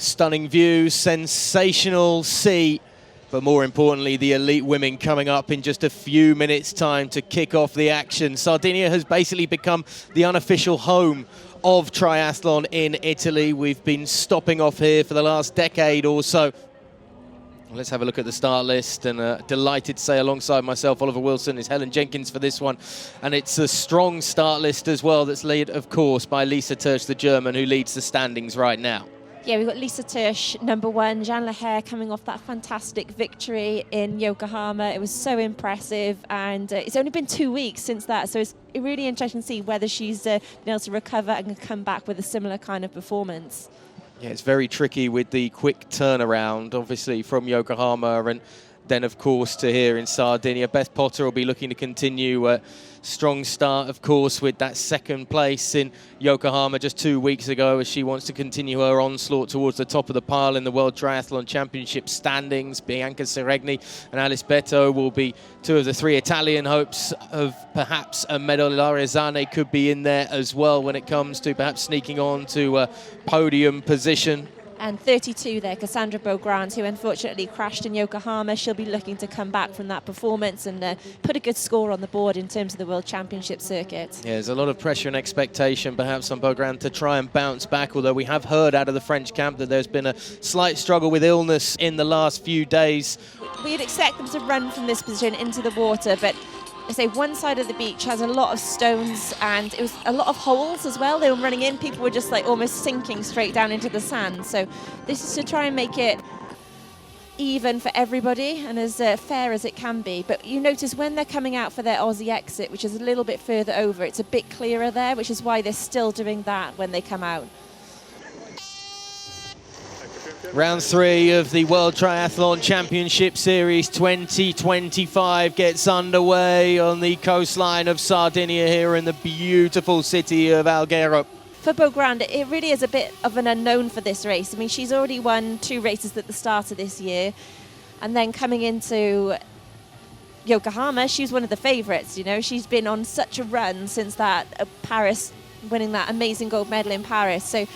Stunning views, sensational sea, but more importantly, the elite women coming up in just a few minutes' time to kick off the action. Sardinia has basically become the unofficial home of triathlon in Italy. We've been stopping off here for the last decade or so. Let's have a look at the start list, and delighted to say alongside myself, Oliver Wilson, is Helen Jenkins for this one. And it's a strong start list as well that's led, of course, by Lisa Tersch, the German, who leads the standings right now. Yeah, we've got Lisa Tersch, #1, Jeanne Lehair coming off that fantastic victory in Yokohama. It was so impressive, and it's only been 2 weeks since that, so it's really interesting to see whether she's been able to recover and come back with a similar kind of performance. Yeah, it's very tricky with the quick turnaround, obviously, from Yokohama, and then, of course, to here in Sardinia. Beth Potter will be looking to continue a strong start, of course, with that second place in Yokohama just 2 weeks ago, as she wants to continue her onslaught towards the top of the pile in the World Triathlon Championship standings. Bianca Seregni and Alice Betto will be two of the three Italian hopes of perhaps a medal. Larizane could be in there as well when it comes to perhaps sneaking on to a podium position. And 32 there, Cassandre Beaugrand, who unfortunately crashed in Yokohama. She'll be looking to come back from that performance and put a good score on the board in terms of the World Championship circuit. Yeah, there's a lot of pressure and expectation perhaps on Beaugrand to try and bounce back, although we have heard out of the French camp that there's been a slight struggle with illness in the last few days. We'd expect them to run from this position into the water, but I say one side of the beach has a lot of stones and it was a lot of holes as well. They were running in, people were just like almost sinking straight down into the sand. So this is to try and make it even for everybody and as fair as it can be. But you notice when they're coming out for their Aussie exit, which is a little bit further over, it's a bit clearer there, which is why they're still doing that when they come out. Round 3 of the World Triathlon Championship Series 2025 gets underway on the coastline of Sardinia here in the beautiful city of Alghero. For Beaugrand, it really is a bit of an unknown for this race. I mean, she's already won 2 races at the start of this year, and then coming into Yokohama, she's one of the favourites, you know. She's been on such a run since that Paris, winning that amazing gold medal in Paris. So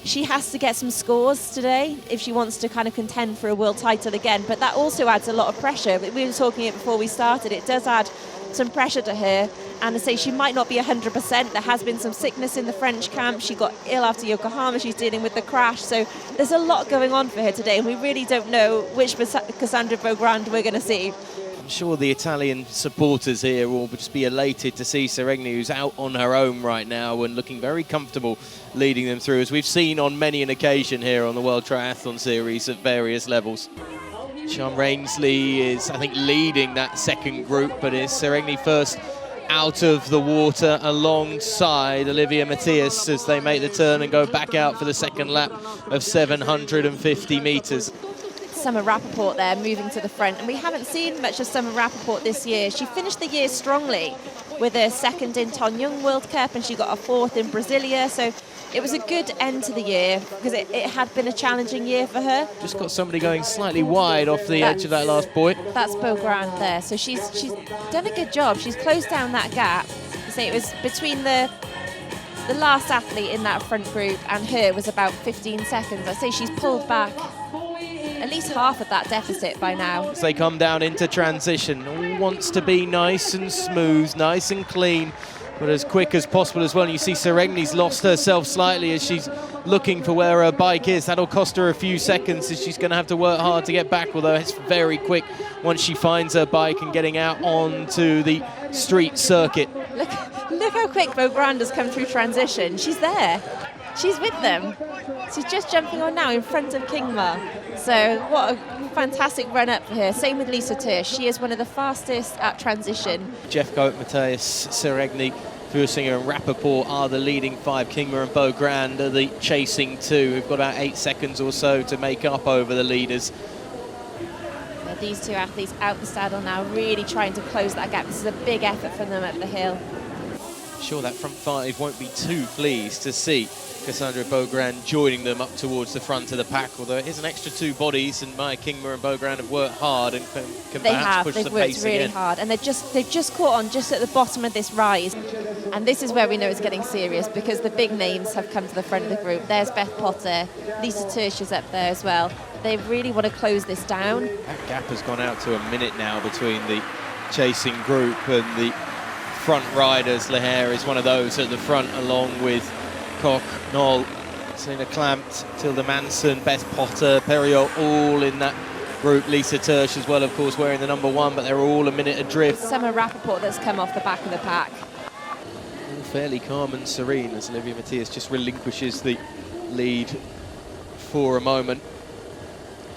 she has to get some scores today if she wants to kind of contend for a world title again. But that also adds a lot of pressure. We were talking it before we started. It does add some pressure to her. And I say she might not be 100%. There has been some sickness in the French camp. She got ill after Yokohama. She's dealing with the crash. So there's a lot going on for her today. And we really don't know which Cassandre Beaugrand we're going to see. I'm sure the Italian supporters here will just be elated to see Seregni, who's out on her own right now and looking very comfortable leading them through, as we've seen on many an occasion here on the World Triathlon Series at various levels. Sean Rainsley is, I think, leading that second group, but is Seregni first out of the water alongside Olivia Matthias as they make the turn and go back out for the second lap of 750 metres. Summer Rappaport there moving to the front, and we haven't seen much of Summer Rappaport this year. She finished the year strongly with a second in Ton Young World Cup, and she got a 4th in Brasilia, so it was a good end to the year because it had been a challenging year for her. Just got somebody going slightly wide off the edge of that last point. That's Beaugrand there, so she's done a good job. She's closed down that gap. So it was between the last athlete in that front group and her was about 15 seconds. I say she's pulled back at least half of that deficit by now. As they come down into transition, all wants to be nice and smooth, nice and clean, but as quick as possible as well. And you see Seregni's lost herself slightly as she's looking for where her bike is. That'll cost her a few seconds as she's going to have to work hard to get back, although it's very quick once she finds her bike and getting out onto the street circuit. Look how quick Beaugrand has come through transition. She's there. She's with them. She's just jumping on now in front of Kingma. So what a fantastic run up for her. Same with Lisa Tersch. She is one of the fastest at transition. Jeff Goat, Matthias, Seregni, Fursinger and Rappaport are the leading 5. Kingma and Beaugrand are the chasing 2. We've got about 8 seconds or so to make up over the leaders. Now these 2 athletes out the saddle now, really trying to close that gap. This is a big effort from them up the hill. I'm sure that front five won't be too pleased to see Cassandre Beaugrand joining them up towards the front of the pack, although it is an extra 2 bodies, and Maya Kingma and Beaugrand have worked hard and can perhaps push the pace again. They've worked really hard, and they've just caught on just at the bottom of this rise. And this is where we know it's getting serious, because the big names have come to the front of the group. There's Beth Potter, Lisa Tersch is up there as well. They really want to close this down. That gap has gone out to a minute now between the chasing group and the front riders. Lehair is one of those at the front, along with Koch, Knoll, Selena Clampt, Tilda Manson, Beth Potter, Perriot, all in that group. Lisa Tersch as well, of course, wearing the number 1, but they're all a minute adrift. Summer Rappaport that's come off the back of the pack. All fairly calm and serene as Olivia Matthias just relinquishes the lead for a moment.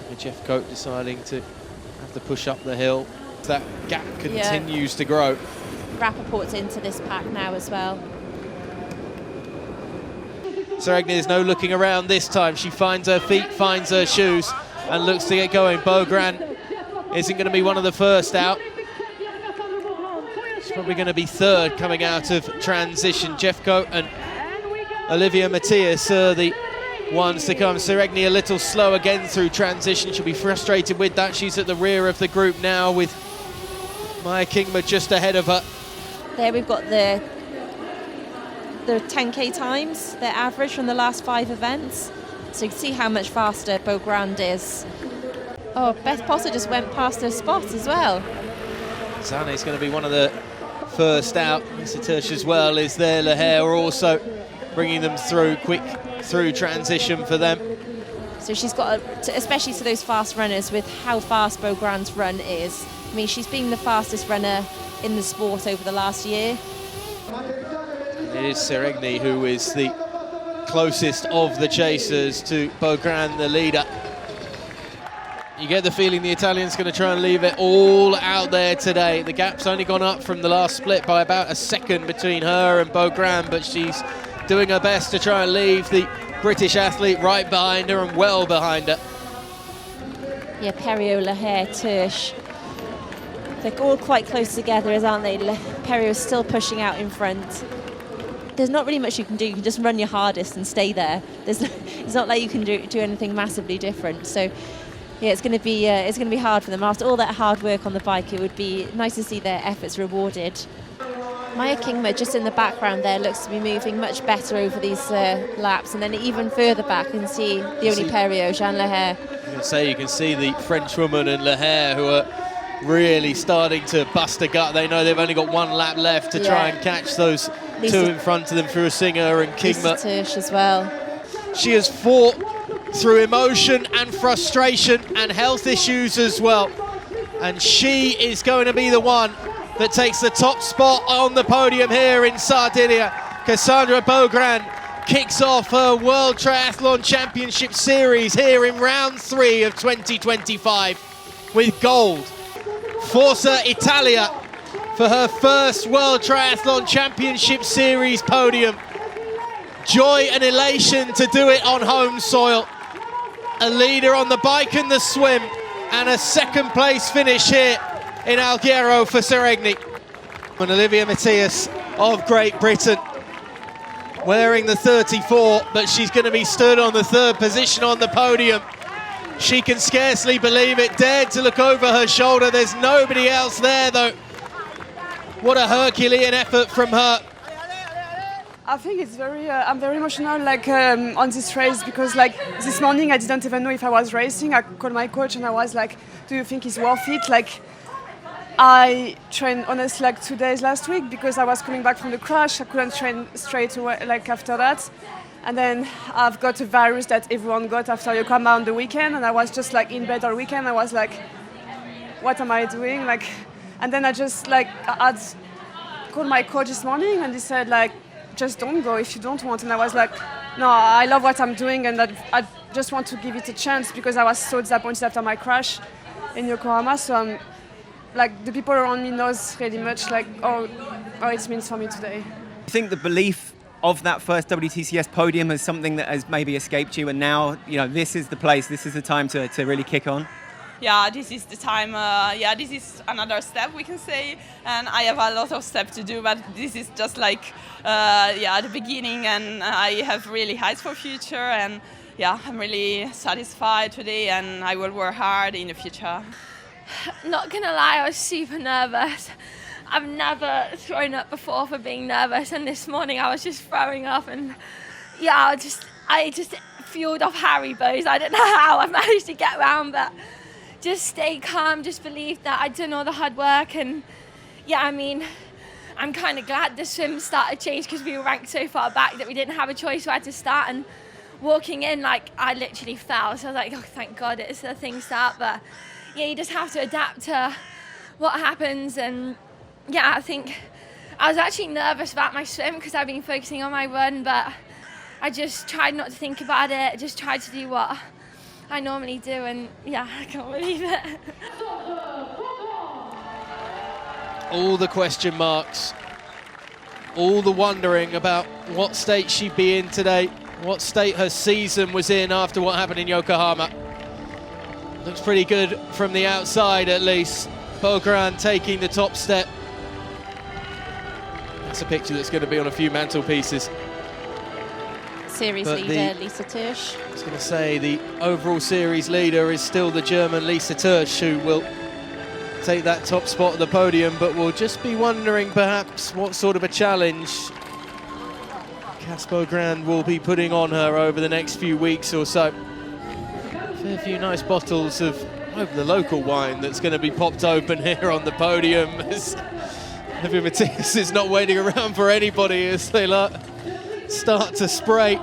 And Jeff Coate deciding to have to push up the hill. That gap continues to grow. Rappaport's into this pack now as well. Seregni is no looking around this time. She finds her feet, finds her shoes, and looks to get going. Beaugrand isn't going to be one of the first out. She's probably going to be third coming out of transition. Jeff Coate and Olivia Matthias are the ones to come. Seregni a little slow again through transition. She'll be frustrated with that. She's at the rear of the group now, with Maya Kingma just ahead of her. There we've got the 10k times, their average from the last 5 events. So you can see how much faster Beaugrand is. Oh, Beth Potter just went past her spot as well. Zane is going to be one of the first out. Lisa Tersch as well is there. Lehair also bringing them through, quick through transition for them. So she's got, especially to those fast runners, with how fast Beaugrand's run is. I mean, she's been the fastest runner in the sport over the last year. It is Seregni who is the closest of the chasers to Beaugrand, the leader. You get the feeling the Italian's going to try and leave it all out there today. The gap's only gone up from the last split by about a second between her and Beaugrand, but she's doing her best to try and leave the British athlete right behind her and well behind her. Yeah, Perriot, Lehair, Tersch. They're all quite close together, aren't they? Perriot's still pushing out in front. There's not really much you can do. You can just run your hardest and stay there. It's not like you can do anything massively different. So, yeah, it's going to be hard for them. After all that hard work on the bike, it would be nice to see their efforts rewarded. Maya Kingma, just in the background there, looks to be moving much better over these laps. And then even further back, you can see the only Perriot, Jeanne Lehair. You can see the Frenchwoman and Lehair, who are really starting to bust a gut. They know they've only got 1 lap left to try and catch those two in front of them through Singer and Kingma. Lisa Tersch as well. She has fought through emotion and frustration and health issues as well. And she is going to be the one that takes the top spot on the podium here in Sardinia. Cassandre Beaugrand kicks off her World Triathlon Championship Series here in round 3 of 2025 with gold. Forza Italia for her first World Triathlon Championship Series podium. Joy and elation to do it on home soil. A leader on the bike and the swim, and a second place finish here in Alghero for Seregni. And Olivia Matthias of Great Britain wearing the 34, but she's going to be stood on the 3rd position on the podium. She can scarcely believe it, dared to look over her shoulder. There's nobody else there though. What a Herculean effort from her. I think it's I'm very emotional on this race, because this morning I didn't even know if I was racing. I called my coach and I was like, do you think it's worth it? I trained honestly 2 days last week because I was coming back from the crash. I couldn't train straight away after that. And then I've got a virus that everyone got after Yokohama on the weekend, and I was just in bed all weekend. I was like, what am I doing? And then I just I called my coach this morning and he said just don't go if you don't want. And I was like, no, I love what I'm doing and I just want to give it a chance, because I was so disappointed after my crash in Yokohama. So I'm the people around me knows really much oh it means for me today. I think the belief of that first WTCS podium is something that has maybe escaped you, and now this is the place, this is the time to really kick on. yeah, this is the time. Yeah, this is another step, we can say, and I have a lot of steps to do, but this is just like yeah, the beginning, and I have really highs for future, and yeah, I'm really satisfied today, and I will work hard in the future. Not gonna lie, I was super nervous. I've never thrown up before for being nervous, and this morning I was just throwing up, and yeah, I just fueled off Haribos. I don't know how I managed to get around, but just stay calm, just believe that I'd done all the hard work. And yeah, I mean, I'm kind of glad the swim started changed because we were ranked so far back that we didn't have a choice. We had to start, and walking in, like, I literally fell. So I was like, oh, thank God it's the thing start. But yeah, you just have to adapt to what happens. And yeah, I think I was actually nervous about my swim because I've been focusing on my run, but I just tried not to think about it, just tried to do what I normally do, and yeah, I can't believe it. All the question marks, all the wondering about what state she'd be in today, what state her season was in after what happened in Yokohama. Looks pretty good from the outside, at least. Beaugrand taking the top step. That's a picture that's going to be on a few mantelpieces. Series leader Lisa Tersch. I was going to say the overall series leader is still the German Lisa Tersch, who will take that top spot at the podium, but we'll just be wondering perhaps what sort of a challenge Cass Beaugrand will be putting on her over the next few weeks or so. A fair few nice bottles of the local wine that's going to be popped open here on the podium. Heavy Matthias is not waiting around for anybody as they start to spray.